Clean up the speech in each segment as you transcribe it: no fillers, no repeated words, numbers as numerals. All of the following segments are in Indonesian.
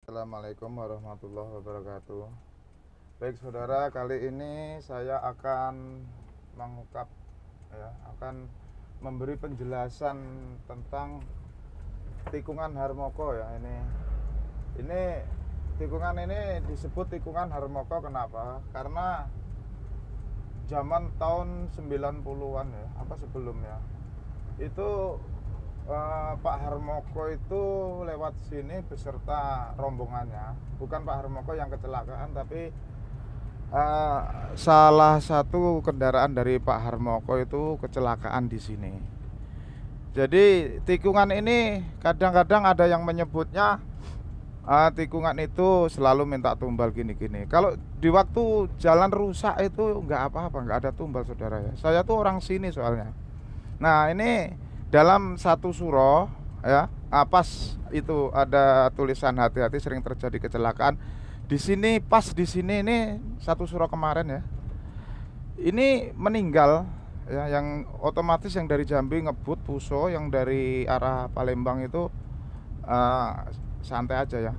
Assalamualaikum warahmatullahi wabarakatuh. Baik saudara, kali ini saya akan mengungkap akan memberi penjelasan tentang tikungan Harmoko ya. Ini tikungan ini disebut tikungan Harmoko kenapa? Karena zaman tahun 90-an ya, apa sebelumnya. Itu Pak Harmoko itu lewat sini beserta rombongannya. Bukan Pak Harmoko yang kecelakaan, tapi salah satu kendaraan dari Pak Harmoko itu kecelakaan di sini. Jadi tikungan ini kadang-kadang ada yang menyebutnya tikungan itu selalu minta tumbal gini-gini. Kalau di waktu jalan rusak itu nggak apa-apa, nggak ada tumbal saudara ya. Saya tuh orang sini soalnya. Nah ini dalam satu surah ya, pas itu ada tulisan hati-hati sering terjadi kecelakaan. Di sini pas di sini ini satu surah kemarin ya. Ini meninggal ya, yang otomatis yang dari Jambi ngebut Puso, yang dari arah Palembang itu santai aja ya.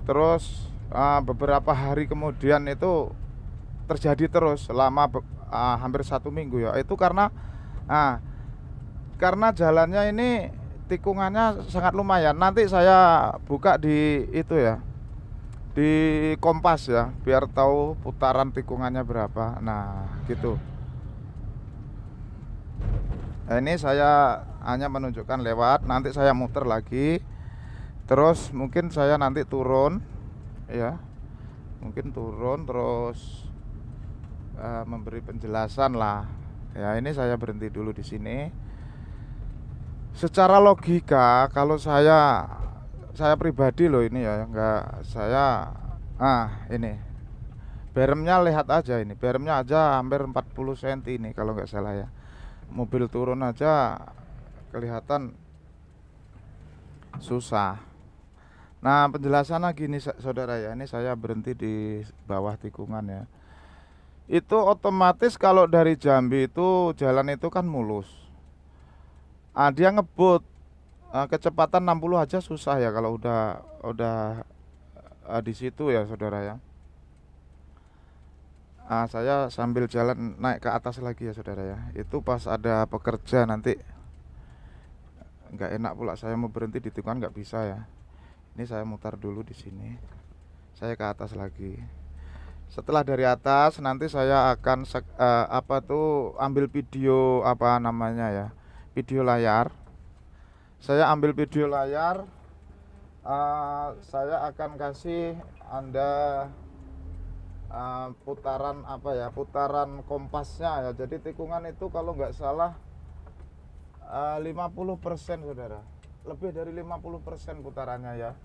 Terus beberapa hari kemudian itu terjadi terus selama hampir 1 minggu ya. Itu karena jalannya ini tikungannya sangat lumayan. Nanti saya buka di itu ya, di Kompas ya, biar tahu putaran tikungannya berapa. Nah gitu. Nah, ini saya hanya menunjukkan lewat. Nanti saya muter lagi. Terus mungkin saya nanti turun ya, mungkin turun terus memberi penjelasan lah. Ya ini saya berhenti dulu di sini. Secara logika kalau saya pribadi loh ini ya, enggak saya ini beremnya lihat aja, ini beremnya aja hampir 40 cm ini kalau nggak salah ya. Mobil turun aja kelihatan susah. Nah penjelasannya gini saudara ya, ini saya berhenti di bawah tikungan ya. Itu otomatis kalau dari Jambi itu jalan itu kan mulus. Dia ngebut kecepatan 60 aja susah ya kalau udah di situ ya saudara ya. Saya sambil jalan naik ke atas lagi ya saudara ya. Itu pas ada pekerja nanti nggak enak pula saya mau berhenti di tikungan, nggak bisa ya. Ini saya mutar dulu di sini. Saya ke atas lagi. Setelah dari atas nanti saya akan ambil video apa namanya ya, video layar. Saya ambil video layar, saya akan kasih Anda putaran kompasnya ya. Jadi tikungan itu kalau nggak salah 50% saudara, lebih dari 50% putarannya ya.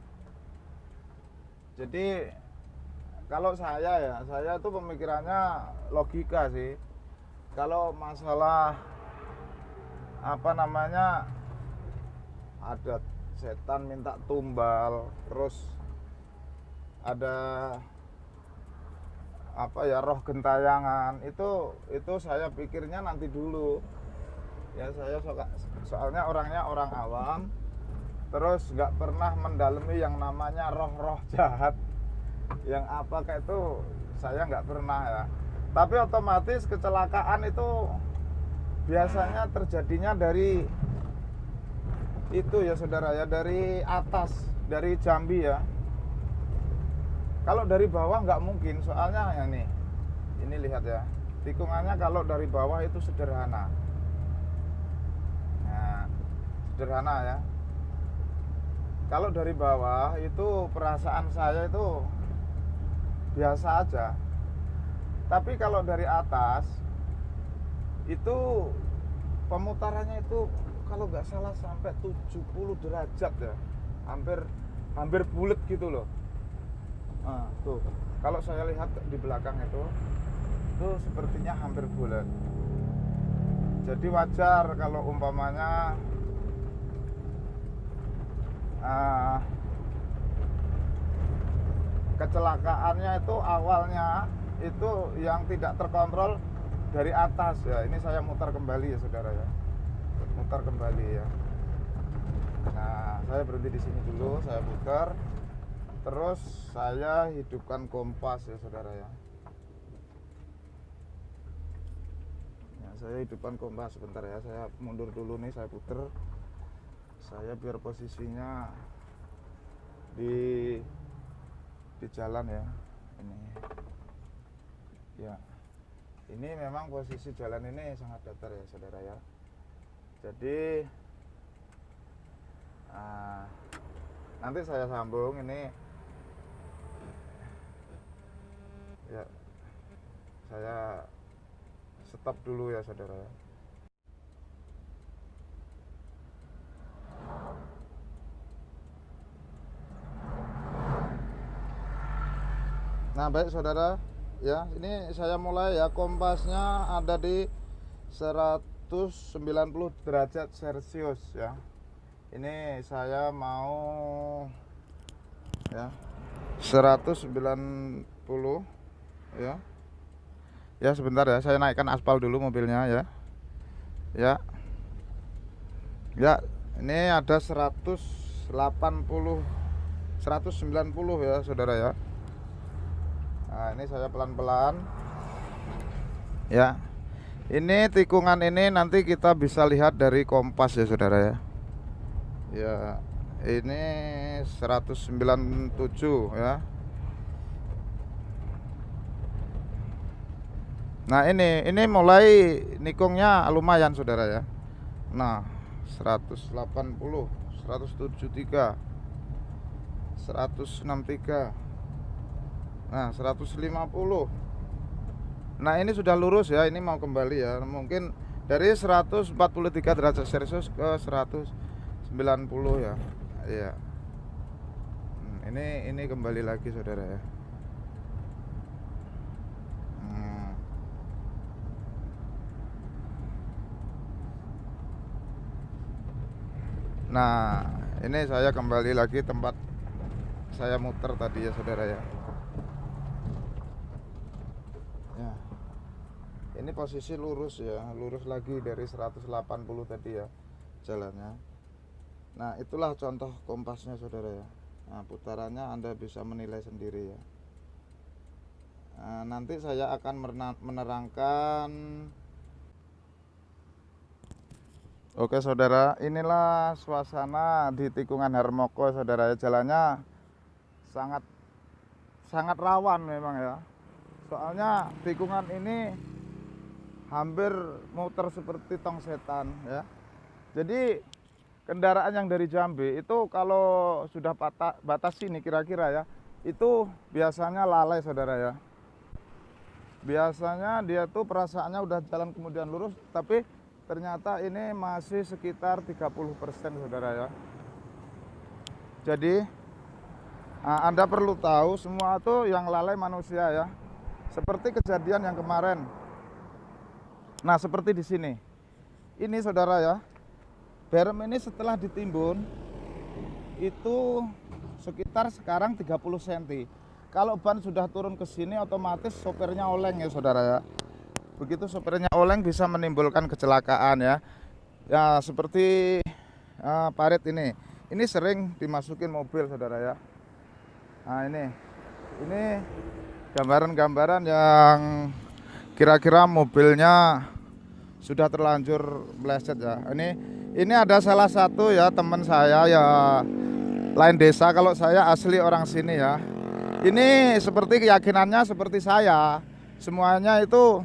Jadi kalau saya tuh pemikirannya logika sih. Kalau masalah ada setan minta tumbal, terus ada roh gentayangan, itu saya pikirnya nanti dulu ya. Saya soalnya orangnya orang awam, terus nggak pernah mendalami yang namanya roh-roh jahat, yang apa kayak itu saya nggak pernah ya. Tapi otomatis kecelakaan itu biasanya terjadinya dari itu ya saudara ya, dari atas, dari Jambi ya. Kalau dari bawah nggak mungkin, soalnya yang ini lihat ya, tikungannya kalau dari bawah itu sederhana. Nah, sederhana ya. Kalau dari bawah itu perasaan saya itu biasa aja. Tapi kalau dari atas itu pemutarannya itu kalau nggak salah sampai 70 derajat ya, hampir bulat gitu loh. Tuh kalau saya lihat di belakang itu sepertinya hampir bulat. Jadi wajar kalau umpamanya kecelakaannya itu awalnya itu yang tidak terkontrol dari atas ya. Ini saya mutar kembali ya saudara ya, mutar kembali ya. Nah saya berhenti di sini dulu, saya putar. Terus saya hidupkan kompas ya saudara ya. Saya hidupkan kompas sebentar ya. Saya mundur dulu nih, saya puter. Saya biar posisinya di jalan ya. Ini. Ya. Ini memang posisi jalan ini sangat datar ya saudara ya. Jadi nanti saya sambung ini ya, saya stop dulu ya saudara ya. Nah baik saudara ya, ini saya mulai ya. Kompasnya ada di 190 derajat Celcius ya. Ini saya mau ya 190 ya. Ya sebentar ya, saya naikkan aspal dulu mobilnya ya. Ya. Ya, ini ada 180 190 ya saudara ya. Nah, ini saya pelan-pelan. Ya. Ini tikungan ini nanti kita bisa lihat dari kompas ya saudara ya. Ya, ini 197 ya. Nah, ini mulai nikungnya lumayan saudara ya. Nah, 180, 173, 163. Nah, 150. Nah, ini sudah lurus ya, ini mau kembali ya. Mungkin dari 143 derajat Celcius ke 190 ya. Iya. Ini kembali lagi saudara ya. Nah, ini saya kembali lagi tempat saya muter tadi ya saudara ya. Ya. Ini posisi lurus ya, lurus lagi dari 180 tadi ya jalannya. Nah, itulah contoh kompasnya saudara ya. Nah, putarannya Anda bisa menilai sendiri ya. Nah, nanti saya akan menerangkan. Oke saudara, inilah suasana di tikungan Harmoko saudara ya. Jalannya sangat rawan memang ya. Soalnya tikungan ini hampir muter seperti tong setan ya. Jadi kendaraan yang dari Jambi itu kalau sudah batas sini kira-kira ya, itu biasanya lalai saudara ya. Biasanya dia tuh perasaannya udah jalan kemudian lurus, tapi ternyata ini masih sekitar 30% saudara ya. Jadi Anda perlu tahu semua itu yang lalai manusia ya. Seperti kejadian yang kemarin. Nah, seperti di sini. Ini saudara ya. Berem ini setelah ditimbun itu sekitar sekarang 30 cm. Kalau ban sudah turun ke sini otomatis sopirnya oleng ya saudara ya. Begitu sopirnya oleng bisa menimbulkan kecelakaan ya. Ya seperti parit ini. Ini sering dimasukin mobil saudara ya. Nah, ini gambaran-gambaran yang kira-kira mobilnya sudah terlanjur meleset ya. Ini ada salah satu ya teman saya ya, lain desa, kalau saya asli orang sini ya. Ini seperti keyakinannya seperti saya, semuanya itu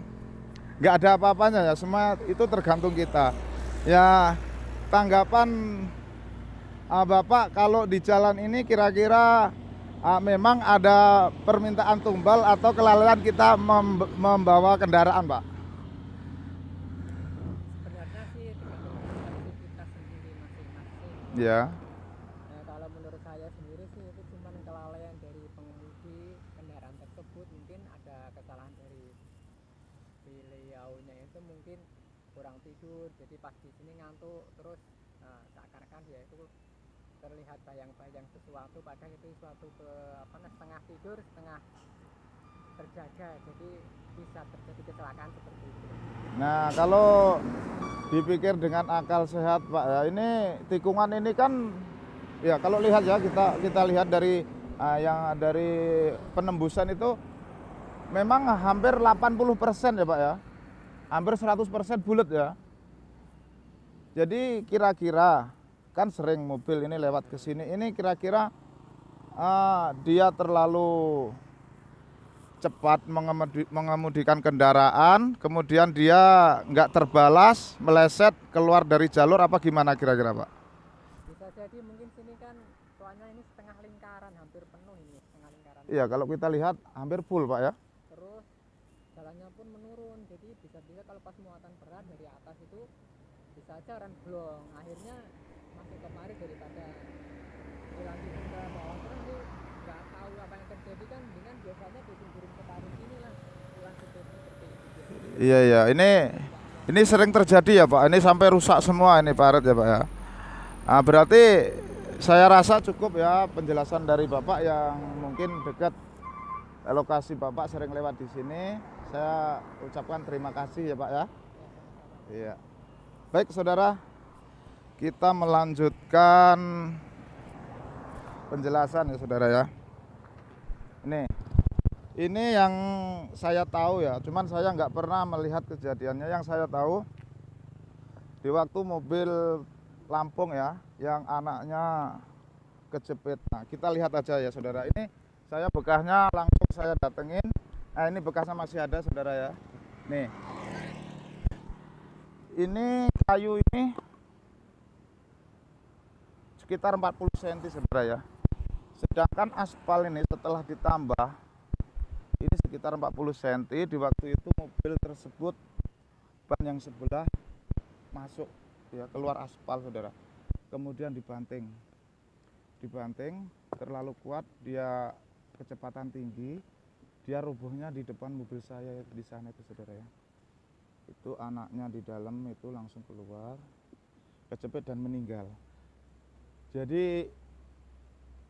nggak ada apa-apanya ya, semua itu tergantung kita ya. Tanggapan Bapak kalau di jalan ini kira-kira memang ada permintaan tumbal atau kelalaian kita membawa kendaraan Pak? Sebenarnya sih tergantung aktivitas sendiri masing-masing. Ya. Nah, kalau menurut saya sendiri sih itu cuma kelalaian dari pengemudi kendaraan tersebut. Mungkin ada kesalahan dari beliaunya, itu mungkin kurang tidur, jadi pas di sini ngantuk, terus seakan-akan dia itu terlihat bayang-bayang sesuatu, padahal itu suatu setengah tidur setengah terjaga, jadi bisa terjadi kecelakaan seperti itu. Nah, kalau dipikir dengan akal sehat Pak ya, ini tikungan ini kan ya, kalau lihat ya, kita lihat dari Yang dari penembusan itu memang hampir 80% ya Pak ya. Hampir 100% bulat ya. Jadi kira-kira kan sering mobil ini lewat ke sini. Ini kira-kira dia terlalu cepat mengemudikan kendaraan, kemudian dia nggak terbalas, meleset keluar dari jalur apa gimana kira-kira Pak? Bisa jadi mungkin sini kan soalnya ini setengah lingkaran, hampir penuh ini setengah lingkaran. Iya, kalau kita lihat hampir full Pak ya. Terus jalannya pun menurun, jadi bisa-bisa kalau pas muatan berat dari atas itu bisa aja remblong. Akhirnya masuk kemari daripada dilanjutin ke bawah terus nanti nggak tahu apa yang terjadi kan, dengan biasanya ditumburin ke parit inilah pulang seperti itu biasanya. Iya iya, ini sering terjadi ya Pak. Ini sampai rusak semua ini parit ya Pak ya. Berarti saya rasa cukup ya penjelasan dari Bapak yang mungkin dekat lokasi Bapak, sering lewat di sini. Saya ucapkan terima kasih ya Pak ya. Iya. Baik saudara, kita melanjutkan penjelasan ya saudara ya. Ini yang saya tahu ya, cuman saya nggak pernah melihat kejadiannya. Yang saya tahu di waktu mobil Lampung ya, yang anaknya kejepit. Nah, kita lihat aja ya saudara. Ini saya bekasnya langsung saya datengin. Nah, ini bekasnya masih ada saudara ya. Nih, ini kayu ini sekitar 40 cm saudara ya. Sedangkan aspal ini setelah ditambah ini sekitar 40 cm. Di waktu itu mobil tersebut ban yang sebelah masuk ya, keluar aspal saudara, kemudian dibanting terlalu kuat, dia kecepatan tinggi, dia robohnya di depan mobil saya di sana itu saudara ya. Itu anaknya di dalam itu langsung keluar, kejepit dan meninggal. Jadi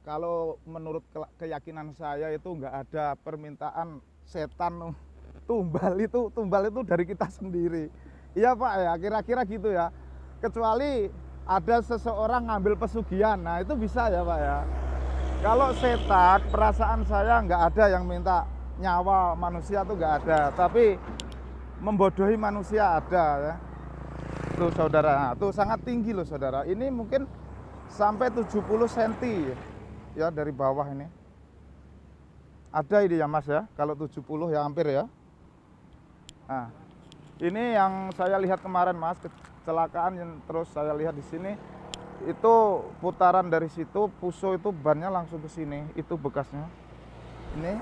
kalau menurut keyakinan saya itu nggak ada permintaan setan tumbal itu dari kita sendiri. Iya Pak ya, kira-kira gitu ya. Kecuali ada seseorang ngambil pesugihan, nah itu bisa ya Pak ya. Kalau setan, perasaan saya nggak ada yang minta nyawa manusia tuh nggak ada, tapi membodohi manusia ada ya. Tuh saudara, tuh sangat tinggi loh saudara. Ini mungkin sampai 70 cm ya dari bawah ini. Ada ini ya Mas ya, kalau 70 ya hampir ya. Nah, ini yang saya lihat kemarin Mas, kecelakaan yang terus saya lihat di sini itu putaran dari situ, puso itu bannya langsung ke sini, itu bekasnya. Ini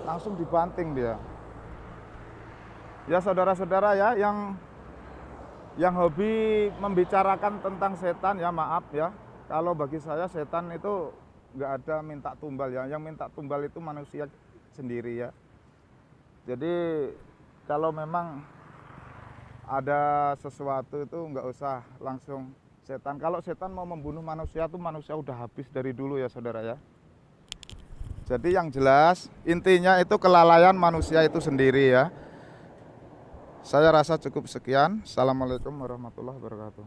langsung dibanting dia. Ya saudara-saudara ya yang hobi membicarakan tentang setan ya maaf ya. Kalau bagi saya setan itu nggak ada minta tumbal ya, yang minta tumbal itu manusia sendiri ya. Jadi kalau memang ada sesuatu itu nggak usah langsung setan. Kalau setan mau membunuh manusia tuh manusia udah habis dari dulu ya saudara ya. Jadi yang jelas intinya itu kelalaian manusia itu sendiri ya. Saya rasa cukup sekian. Assalamualaikum warahmatullahi wabarakatuh.